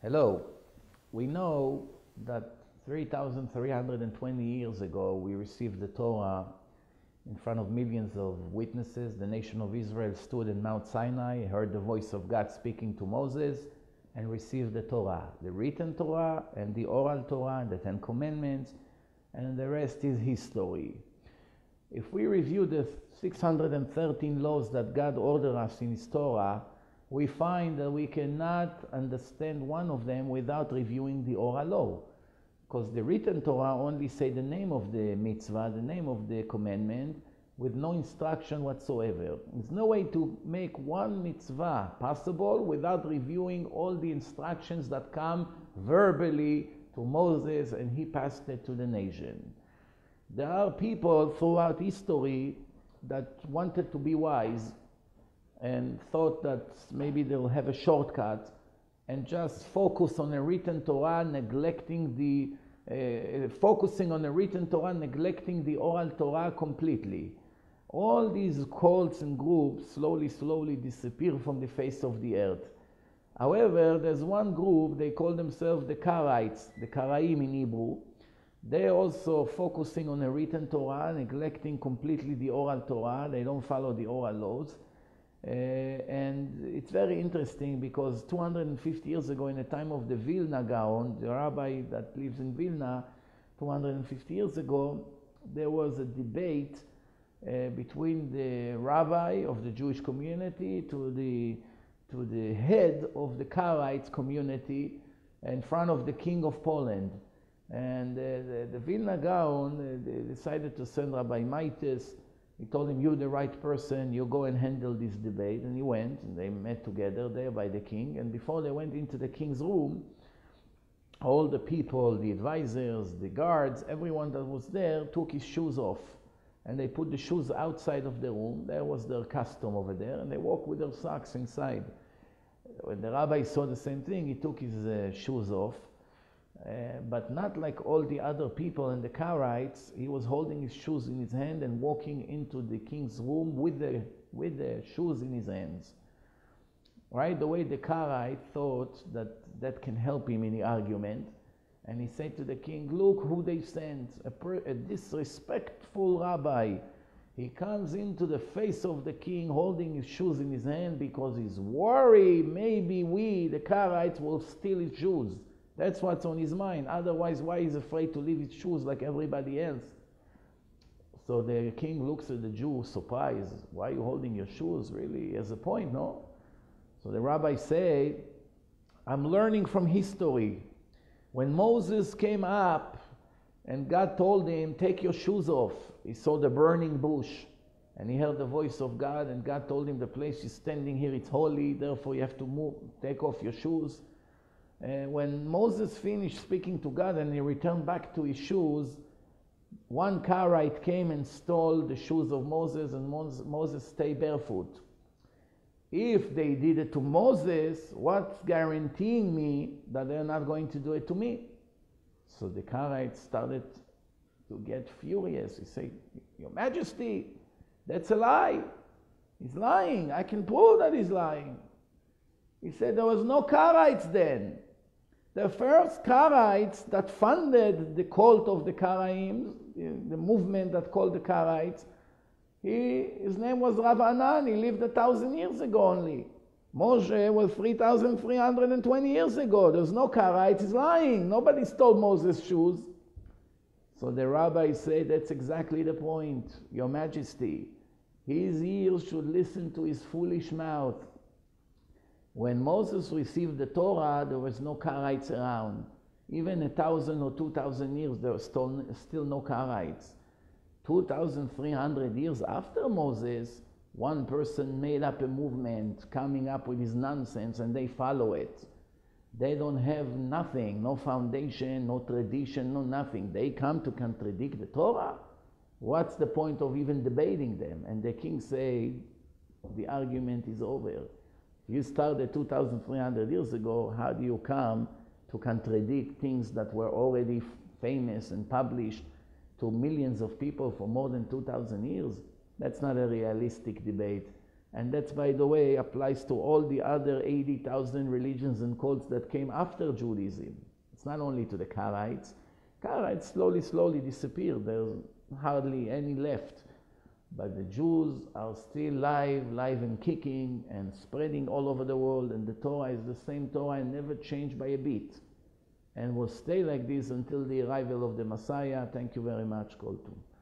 Hello. We know that 3,320 years ago we received the Torah in front of millions of witnesses. The nation of Israel stood in Mount Sinai, heard the voice of God speaking to Moses, and received the Torah, the written Torah and the oral Torah and the Ten Commandments, and the rest is history. If we review the 613 laws that God ordered us in His Torah, we find that we cannot understand one of them without reviewing the oral law. Because the written Torah only say the name of the mitzvah, the name of the commandment, with no instruction whatsoever. There's no way to make one mitzvah possible without reviewing all the instructions that come verbally to Moses, and he passed it to the nation. There are people throughout history that wanted to be wise and thought that maybe they'll have a shortcut and just focus on a written Torah, focusing on a written Torah, neglecting the oral Torah completely. All these cults and groups slowly disappear from the face of the earth. However, there's one group, they call themselves the Karaites, the Karaim in Hebrew. They're also focusing on a written Torah, neglecting completely the oral Torah. They don't follow the oral laws. And it's very interesting because 250 years ago, in the time of the Vilna Gaon, the rabbi that lives in Vilna, 250 years ago, there was a debate between the rabbi of the Jewish community to the head of the Karaites community in front of the king of Poland. And the Vilna Gaon decided to send Rabbi Maitis. He told him, "You're the right person, you go and handle this debate." And he went, and they met together there by the king. And before they went into the king's room, all the people, the advisors, the guards, everyone that was there took his shoes off. And they put the shoes outside of the room. There was their custom over there. And they walked with their socks inside. When the rabbi saw the same thing, he took his shoes off. But not like all the other people in the Karaites. He was holding his shoes in his hand and walking into the king's room with the shoes in his hands. Right away, the Karaite thought that can help him in the argument. And he said to the king, "Look who they sent, a disrespectful rabbi. He comes into the face of the king holding his shoes in his hand because he's worried maybe we, the Karaites, will steal his shoes. That's what's on his mind. Otherwise, why he's afraid to leave his shoes like everybody else?" So the king looks at the Jew, surprised. "Why are you holding your shoes? Really, he has a point, no?" So the rabbi said, "I'm learning from history. When Moses came up and God told him, 'Take your shoes off,' he saw the burning bush. And he heard the voice of God, and God told him, 'The place you're standing here, it's holy, therefore you have to move, take off your shoes.' When Moses finished speaking to God and he returned back to his shoes, one Karaite came and stole the shoes of Moses, and Moses stayed barefoot. If they did it to Moses, what's guaranteeing me that they're not going to do it to me?" So the Karaite started to get furious. He said, "Your Majesty, that's a lie. He's lying. I can prove that he's lying." He said, "There was no Karaites then. The first Karaites that funded the cult of the Karaim, the movement that called the Karaites, his name was Rav Anan. He lived 1,000 years ago only. Moshe was 3,320 years ago. There's no Karaites. He's lying. Nobody stole Moses' shoes." So the rabbi said, "That's exactly the point, Your Majesty. His ears should listen to his foolish mouth. When Moses received the Torah, there was no Karaites around. Even 1,000 or 2,000 years, there was still no Karaites. 2,300 years after Moses, one person made up a movement, coming up with his nonsense, and they follow it. They don't have nothing, no foundation, no tradition, no nothing. They come to contradict the Torah. What's the point of even debating them?" And the king said, "The argument is over. You started 2,300 years ago. How do you come to contradict things that were already famous and published to millions of people for more than 2,000 years? That's not a realistic debate." And that's, by the way, applies to all the other 80,000 religions and cults that came after Judaism. It's not only to the Karaites. Karaites slowly disappeared. There's hardly any left. But the Jews are still live and kicking and spreading all over the world, and the Torah is the same Torah and never changed by a bit. And will stay like this until the arrival of the Messiah. Thank you very much, Kol Tov.